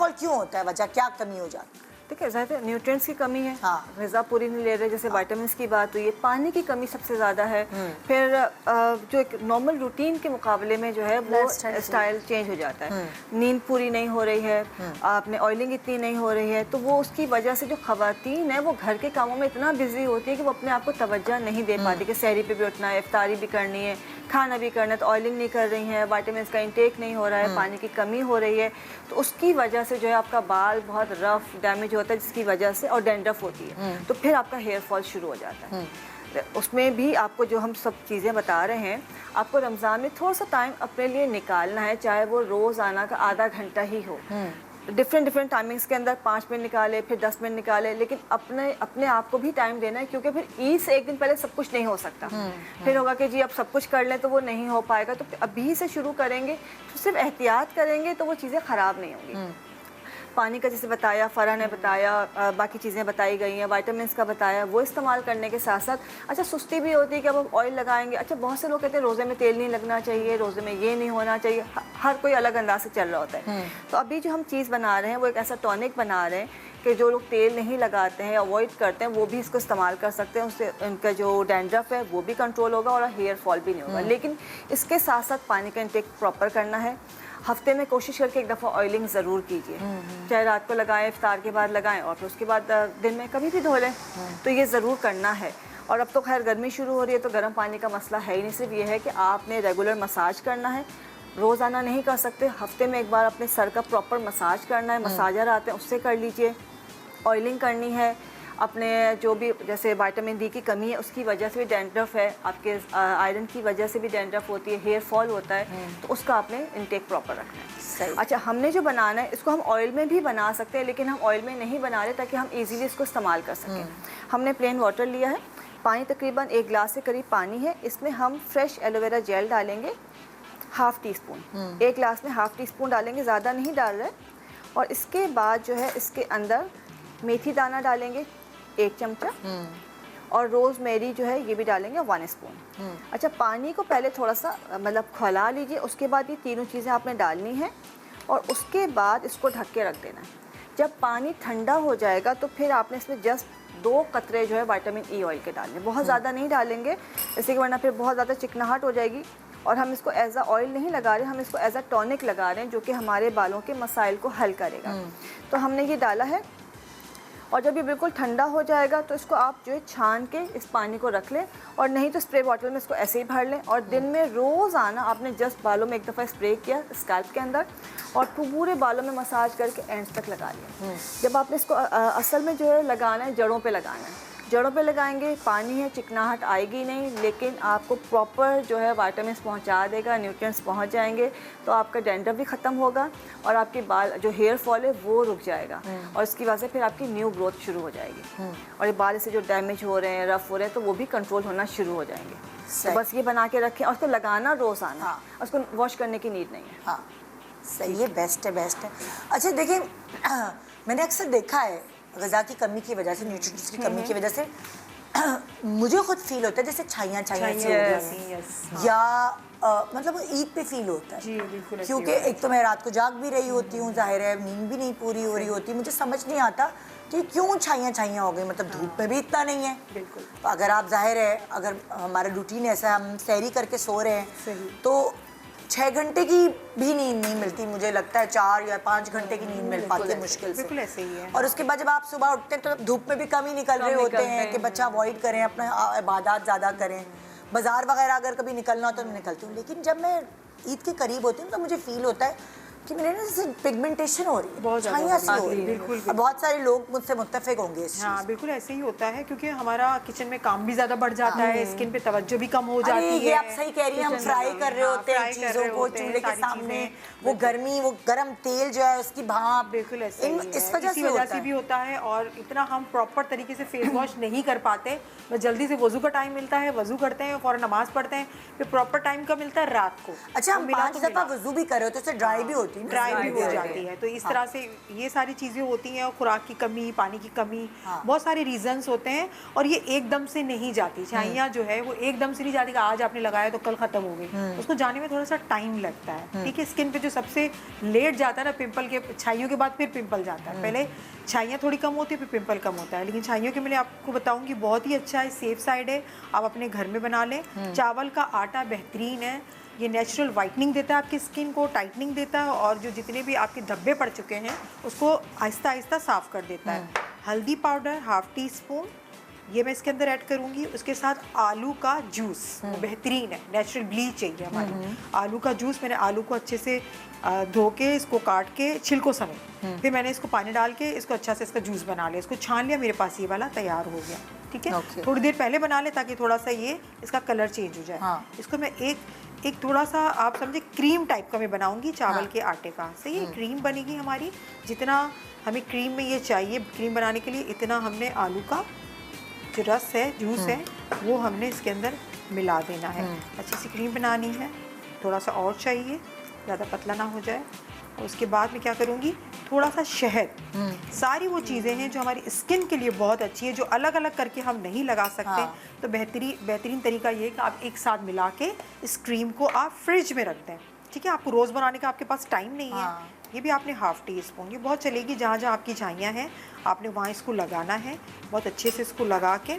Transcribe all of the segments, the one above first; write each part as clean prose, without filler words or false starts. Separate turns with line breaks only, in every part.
Fall क्यों होता है, वजह क्या कमी हो जाती है?
देखिए ज़्यादा न्यूट्रिएंट्स की कमी है,
हाँ।
ग़िज़ा पूरी नहीं ले रहे, जैसे विटामिन्स की बात हुई है, पानी की कमी सबसे ज़्यादा है। फिर जो एक नॉर्मल रूटीन के मुकाबले में जो है वो स्टाइल चेंज हो जाता है, नींद पूरी नहीं हो रही है, आपने ऑयलिंग इतनी नहीं हो रही है, तो वो उसकी वजह से जो ख़वातीन है वो घर के कामों में इतना बिजी होती है कि वो अपने आप को तवज्जो नहीं दे पाती कि सहरी पे भी उठना है, इफ्तारी भी करनी है, खाना भी करना है, तो ऑयलिंग नहीं कर रही हैं, विटामिन्स का इंटेक नहीं हो रहा है, पानी की कमी हो रही है, तो उसकी वजह से जो है आपका बाल बहुत रफ डैमेज होता है, जिसकी वजह से और डैंड्रफ होती है, तो फिर आपका हेयर फॉल शुरू हो जाता है। उसमें भी आपको जो हम सब चीज़ें बता रहे हैं, आपको रमज़ान में थोड़ा सा टाइम अपने लिए निकालना है, चाहे वो रोज़ाना का आधा घंटा ही हो, डिफरेंट टाइमिंग्स के अंदर 5 मिनट निकाले, फिर 10 मिनट निकाले, लेकिन अपने आप को भी टाइम देना है, क्योंकि फिर ईद से एक दिन पहले सब कुछ नहीं हो सकता। फिर होगा कि जी अब सब कुछ कर लें तो वो नहीं हो पाएगा, तो अभी से शुरू करेंगे, तो सिर्फ एहतियात करेंगे तो वो चीज़ें ख़राब नहीं होंगी। पानी का जैसे बताया, फ़रा ने बताया, बाकी चीज़ें बताई गई हैं, विटामिन्स का बताया, वो इस्तेमाल करने के साथ साथ अच्छा सुस्ती भी होती है कि अब हम ऑयल लगाएंगे। अच्छा बहुत से लोग कहते हैं रोज़े में तेल नहीं लगना चाहिए, रोज़े में ये नहीं होना चाहिए, हर कोई अलग अंदाज से चल रहा होता है। तो अभी जो हम चीज़ बना रहे हैं वो एक ऐसा टॉनिक बना रहे हैं कि जो लोग तेल नहीं लगाते हैं, अवॉइड करते हैं, वो भी इसको इस्तेमाल कर सकते हैं, उससे उनका जो डैंड्रफ है वो भी कंट्रोल होगा और हेयर फॉल भी नहीं होगा। लेकिन इसके साथ साथ पानी का इंटेक प्रॉपर करना है। हफ्ते में कोशिश करके एक दफ़ा ऑयलिंग ज़रूर कीजिए, चाहे रात को लगाएं, इफ्तार के बाद लगाएं और फिर उसके बाद दिन में कभी भी धो लें, तो ये ज़रूर करना है। और अब तो खैर गर्मी शुरू हो रही है, तो गर्म पानी का मसला है ही नहीं, सिर्फ ये है कि आपने रेगुलर मसाज करना है, रोज़ाना नहीं कर सकते, हफ्ते में एक बार अपने सर का प्रॉपर मसाज करना है, मसाजर आते हैं उससे कर लीजिए। ऑयलिंग करनी है, अपने जो भी जैसे विटामिन डी की कमी है उसकी वजह से भी डैंड्रफ है, आपके आयरन की वजह से भी डैंड्रफ होती है, हेयर फॉल होता है, तो उसका आपने इनटेक प्रॉपर रखना है।
सही।
अच्छा हमने जो बनाना है इसको हम ऑयल में भी बना सकते हैं, लेकिन हम ऑयल में नहीं बना रहे ताकि हम इजीली इसको इस्तेमाल कर सकें। हमने प्लेन वाटर लिया है, पानी तकरीबन 1 गिलास से करीब पानी है, इसमें हम फ्रेश एलोवेरा जेल डालेंगे, हाफ़ टी स्पून, 1 गिलास में हाफ़ टी स्पून डालेंगे, ज़्यादा नहीं डाल रहे। और इसके बाद जो है इसके अंदर मेथी दाना डालेंगे 1 चमचा, और रोज़मेरी जो है ये भी डालेंगे 1 स्पून। अच्छा पानी को पहले थोड़ा सा मतलब खौला लीजिए, उसके बाद ये तीनों चीज़ें आपने डालनी है और उसके बाद इसको ढक के रख देना है। जब पानी ठंडा हो जाएगा तो फिर आपने इसमें जस्ट 2 कतरे जो है विटामिन ई ऑयल के डालने, बहुत ज़्यादा नहीं डालेंगे, इससे कि वरना फिर बहुत ज़्यादा चिकनाहट हो जाएगी। और हम इसको एज अ ऑयल नहीं लगा रहे, हम इसको एज अ टॉनिक लगा रहे हैं, जो कि हमारे बालों के मसाइल को हल करेगा। तो हमने ये डाला है, और जब ये बिल्कुल ठंडा हो जाएगा तो इसको आप जो है छान के इस पानी को रख लें, और नहीं तो स्प्रे बॉटल में इसको ऐसे ही भर लें, और दिन में रोज़ाना आपने जस्ट बालों में एक दफ़ा स्प्रे किया स्कैल्प के अंदर, और पूरे बालों में मसाज करके एंड्स तक लगा लिया। जब आपने इसको असल में जो है लगाना है जड़ों पे लगाना है, जड़ों पे लगाएंगे, पानी है चिकनाहट आएगी नहीं, लेकिन आपको प्रॉपर जो है विटामिन्स पहुंचा देगा, न्यूट्रिएंट्स पहुंच जाएंगे, तो आपका डैंड्रफ भी ख़त्म होगा और आपके बाल जो हेयर फॉल है वो रुक जाएगा, और इसकी वजह से फिर आपकी न्यू ग्रोथ शुरू हो जाएगी, और ये बाल से जो डैमेज हो रहे हैं, रफ़ हो रहे हैं, तो वो भी कंट्रोल होना शुरू हो जाएंगे। तो बस ये बना के रखें, और उसको लगाना रोज़ाना, उसको वॉश करने की नीड नहीं है।
हाँ सही है, बेस्ट है, बेस्ट है। अच्छा देखिए मैंने अक्सर देखा है ग़िज़ा की कमी की वजह से, न्यूट्रिएंट्स की कमी की वजह से मुझे खुद फील होता है जैसे छाइयाँ सी हो रही हैं, या मतलब ईद पे फील होता है जी, बिल्कुल, क्योंकि एक तो मैं रात को जाग भी रही होती हूँ, जाहिर है नींद भी नहीं पूरी हो रही होती, मुझे समझ नहीं आता कि क्यों छाइयाँ हो गई, मतलब धूप में भी इतना नहीं है। बिल्कुल। तो अगर आप जाहिर है अगर हमारा रूटीन ऐसा है, हम सहरी करके सो रहे हैं, तो 6 घंटे की भी नींद नहीं मिलती, मुझे लगता है 4 या 5 घंटे की नींद मिल पाती है मुश्किल से।
बिल्कुल ऐसे ही है।
और उसके बाद जब आप सुबह उठते हैं तो धूप में भी कम ही निकल रहे होते हैं कि बच्चा अवॉइड करें, अपना इबादत ज़्यादा करें, बाज़ार वगैरह अगर कभी निकलना हो तो मैं निकलती हूँ, लेकिन जब मैं ईद के करीब होती हूँ तो मुझे फील होता है कि मेरे ना जैसे पिगमेंटेशन हो रही है,
बहुत
छाइयाँ सी हो रही है।
बिल्कुल।
बहुत सारे लोग मुझसे मुत्तफिक होंगे इस
हाँ बिल्कुल ऐसे ही होता है, क्योंकि हमारा किचन में काम भी ज़्यादा बढ़ जाता है, स्किन पे तवज्जो भी कम हो जाती है।
ये आप सही कह रही हैं, हम फ्राई कर रहे होते हैं चीज़ों को चूल्हे के सामने, वो गर्मी, वो गर्म तेल जो है उसकी भाप,
बिल्कुल ऐसे
इस वजह से
भी होता है। और इतना हम प्रॉपर तरीके से फेस वॉश नहीं कर पाते, बस जल्दी से वजू का टाइम मिलता है, वजू करते हैं, फौरन नमाज पढ़ते हैं, फिर प्रॉपर टाइम का मिलता है रात को।
अच्छा हम 5 दफ़ा वजू भी कर रहे होते हैं, उससे ड्राई भी होती होती है ना,
ड्राई भी हो
Dry
जाती है। तो इस तरह से ये सारी चीज़ें होती हैं, और खुराक की कमी, पानी की कमी, बहुत सारे रीजंस होते हैं, और ये एकदम से नहीं जाती। छाइयाँ जो है वो एकदम से नहीं जाती कि आज आपने लगाया तो कल ख़त्म हो गई, उसको जाने में थोड़ा सा टाइम लगता है। ठीक है, स्किन पे जो सबसे लेट जाता है ना पिंपल के, छाइयों के बाद फिर पिंपल जाता है। पहले छाइयाँ थोड़ी कम होती है, फिर पिंपल कम होता है। लेकिन छाइयों के मैं आपको बताऊंगी बहुत ही अच्छा है, सेफ साइड है, आप अपने घर में बना लें। चावल का आटा बेहतरीन है, ये नेचुरल वाइटनिंग देता है आपकी स्किन को, टाइटनिंग देता है, और जो जितने भी आपके धब्बे पड़ चुके हैं उसको आहिस्ता आहिस्ता साफ़ कर देता है। हल्दी पाउडर 1/2 टीस्पून ये मैं इसके अंदर ऐड करूँगी। उसके साथ आलू का जूस, बेहतरीन है, नेचुरल ब्लीच चाहिए हमारी। आलू का जूस, मैंने आलू को अच्छे से धो के, इसको काट के छिलकों समेत, फिर मैंने इसको पानी डाल के इसको अच्छा से इसका जूस बना लिया, इसको छान लिया, मेरे पास ये वाला तैयार हो गया। ठीक है, थोड़ी देर पहले बना ले ताकि थोड़ा सा ये इसका कलर चेंज हो जाए। इसको मैं एक थोड़ा सा आप समझे क्रीम टाइप का मैं बनाऊंगी चावल के आटे का। सही है, क्रीम बनेगी हमारी। जितना हमें क्रीम में ये चाहिए क्रीम बनाने के लिए, इतना हमने आलू का जो रस है, जूस है, वो हमने इसके अंदर मिला देना है। अच्छी सी क्रीम बनानी है, थोड़ा सा और चाहिए, ज़्यादा पतला ना हो जाए। और उसके बाद मैं क्या करूँगी, थोड़ा सा शहद। सारी वो चीज़ें हैं जो हमारी स्किन के लिए बहुत अच्छी है, जो अलग अलग करके हम नहीं लगा सकते। तो बेहतरीन तरीका ये है कि आप एक साथ मिला के इस क्रीम को आप फ्रिज में रख दें। ठीक है, आपको रोज़ बनाने का आपके पास टाइम नहीं है, ये भी आपने 1/2 टीस्पून, ये बहुत चलेगी। जहाँ जहाँ आपकी छाइयाँ हैं आपने वहाँ इसको लगाना है, बहुत अच्छे से इसको लगा के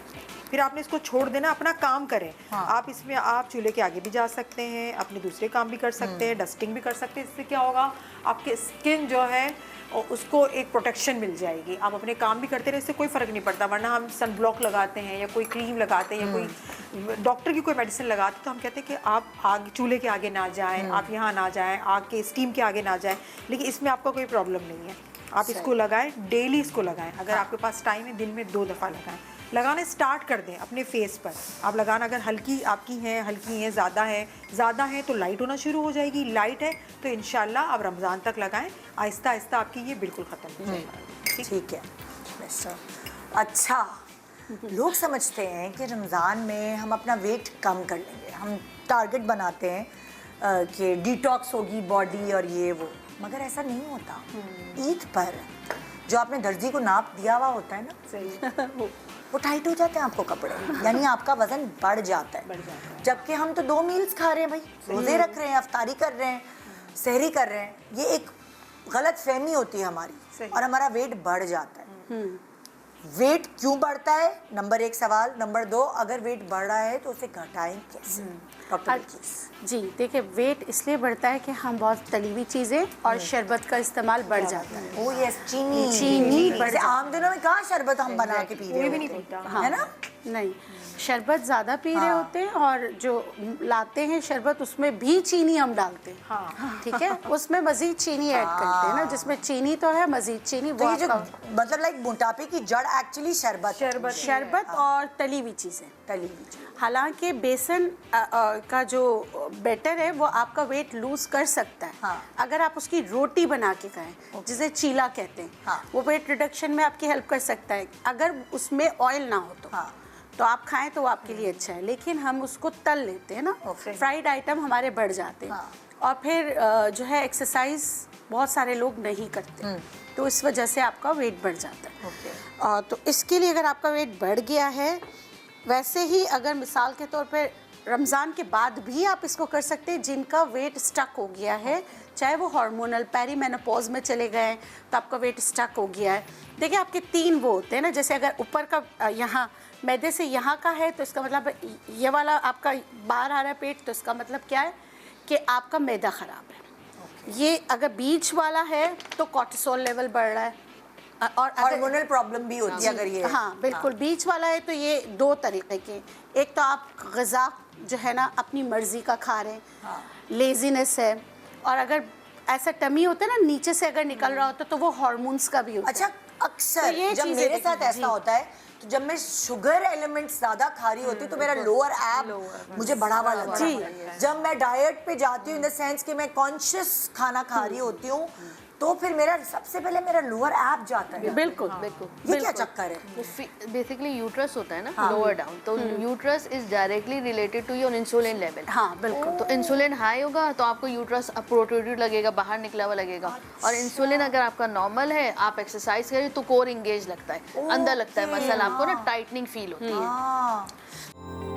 फिर आपने इसको छोड़ देना, अपना काम करें। आप इसमें आप चूल्हे के आगे भी जा सकते हैं, अपने दूसरे काम भी कर सकते हैं, डस्टिंग भी कर सकते हैं। इससे क्या होगा, आपके स्किन जो है और उसको एक प्रोटेक्शन मिल जाएगी। आप अपने काम भी करते रहे, इससे कोई फ़र्क नहीं पड़ता। वरना हम सन ब्लॉक लगाते हैं या कोई क्रीम लगाते हैं या कोई डॉक्टर की कोई मेडिसिन लगाते हैं, तो हम कहते हैं कि आप आग चूल्हे के आगे ना जाएं, आप यहाँ ना जाएं, आग के स्टीम के आगे ना जाएं। लेकिन इसमें आपका कोई प्रॉब्लम नहीं है, आप इसको लगाएं, डेली इसको लगाएं। अगर आपके पास टाइम है, दिन में 2 दफ़ा लगाएं। लगाने स्टार्ट कर दें अपने फेस पर। आप लगाना, अगर हल्की आपकी हैं, हल्की हैं, ज़्यादा है तो लाइट होना शुरू हो जाएगी। लाइट है तो इंशाल्लाह आप रमज़ान तक लगाएं, आहिस्ता आहिस्ता आपकी ये बिल्कुल ख़त्म हो जाएगी। ठीक है,
अच्छा, लोग समझते हैं कि रमज़ान में हम अपना वेट कम कर लेंगे, हम टारगेट बनाते हैं कि डिटॉक्स होगी बॉडी और ये वो, मगर ऐसा नहीं होता। ईद पर जो आपने दर्जी को नाप दिया हुआ होता है ना,
सही
वो टाइट हो जाते हैं आपको कपड़े, यानी आपका वजन बढ़ जाता है। जबकि हम तो 2 मील्स खा रहे हैं भाई, रोजे रख रहे हैं, अफ्तारी कर रहे हैं, सहरी कर रहे हैं। ये एक गलत फहमी होती है हमारी, और हमारा वेट बढ़ जाता है। वेट क्यों बढ़ता है, नंबर 1 सवाल। नंबर 2, अगर वेट बढ़ रहा है तो उसे घटाएं कैसे? डॉक्टर
जी देखिए, वेट इसलिए बढ़ता है कि हम बहुत तली हुई चीज़ें और शरबत का इस्तेमाल बढ़ जाता है।
ओ यस, चीनी जैसे आम दिनों में कहाँ शरबत हम बना के पी रहे होते हैं, है ना?
नहीं, शरबत ज़्यादा पी रहे होते हैं, और जो लाते हैं शरबत उसमें भी चीनी हम डालते हैं। ठीक है, उसमें मज़ीद चीनी ऐड करते हैं ना, जिसमें चीनी तो है, मज़ीद चीनी।
तो ये जो मतलब लाइक मोटापे की जड़ एक्चुअली शरबत
और तली हुई चीज़ें। हालांकि बेसन का जो बैटर है वो आपका वेट लूज कर सकता है, अगर आप उसकी रोटी बना के खाएं, जिसे चीला कहते हैं। वो वेट रिडक्शन में आपकी हेल्प कर सकता है, अगर उसमें ऑयल ना हो तो आप खाएं तो वो आपके लिए अच्छा है। लेकिन हम उसको तल लेते हैं ना, फ्राइड आइटम हमारे बढ़ जाते हैं। और फिर जो है एक्सरसाइज बहुत सारे लोग नहीं करते, तो इस वजह से आपका वेट बढ़ जाता है। तो इसके लिए अगर आपका वेट बढ़ गया है, वैसे ही अगर मिसाल के तौर पे रमज़ान के बाद भी आप इसको कर सकते हैं, जिनका वेट स्टक हो गया है, चाहे वो हार्मोनल पेरीमेनोपॉज में चले गए तो आपका वेट स्टक हो गया है। देखिए, आपके 3 वो होते हैं ना, जैसे अगर ऊपर का यहाँ मैदे से यहाँ का है तो इसका मतलब ये वाला आपका बाहर आ रहा है पेट, तो इसका मतलब क्या है कि आपका मैदा ख़राब है। ये अगर बीच वाला है तो कॉर्टिसोल लेवल बढ़ रहा है, और
हार्मोनल प्रॉब्लम भी होती है अगर ये।
हाँ बिल्कुल, बीच वाला है तो ये 2 तरीके के, एक तो आप ग़िज़ा जो है ना अपनी मर्ज़ी का खा रहे हैं, लेज़ीनेस है, और अगर ऐसा टमी होता है ना नीचे से अगर निकल रहा होता है तो वो हार्मोन्स का भी होता है।
अच्छा, अक्सर
तो
जब मेरे साथ ऐसा होता है, तो जब मैं शुगर एलिमेंट्स ज़्यादा खा रही होती हूँ तो मेरा लोअर एब मुझे बढ़ावा लगता है। जब मैं डाइट पे जाती हूँ, इन द सेंस कि मैं कॉन्शियस खाना खा रही होती हूँ, तो फिर मेरा सबसे पहले मेरा लोअर एब जाता है।
बिल्कुल
ये क्या चक्कर है?
बेसिकली यूट्रस होता है ना लोअर डाउन, तो uterus is directly related to your insulin level.
हाँ बिल्कुल।
तो इंसुलिन हाई होगा तो आपको यूट्रस प्रोट्रूडेड लगेगा, बाहर निकला हुआ लगेगा। और इंसुलिन अगर आपका नॉर्मल है, आप एक्सरसाइज करिए तो कोर इंगेज लगता है, अंदर लगता है मसल, आपको ना टाइटनिंग फील होती है।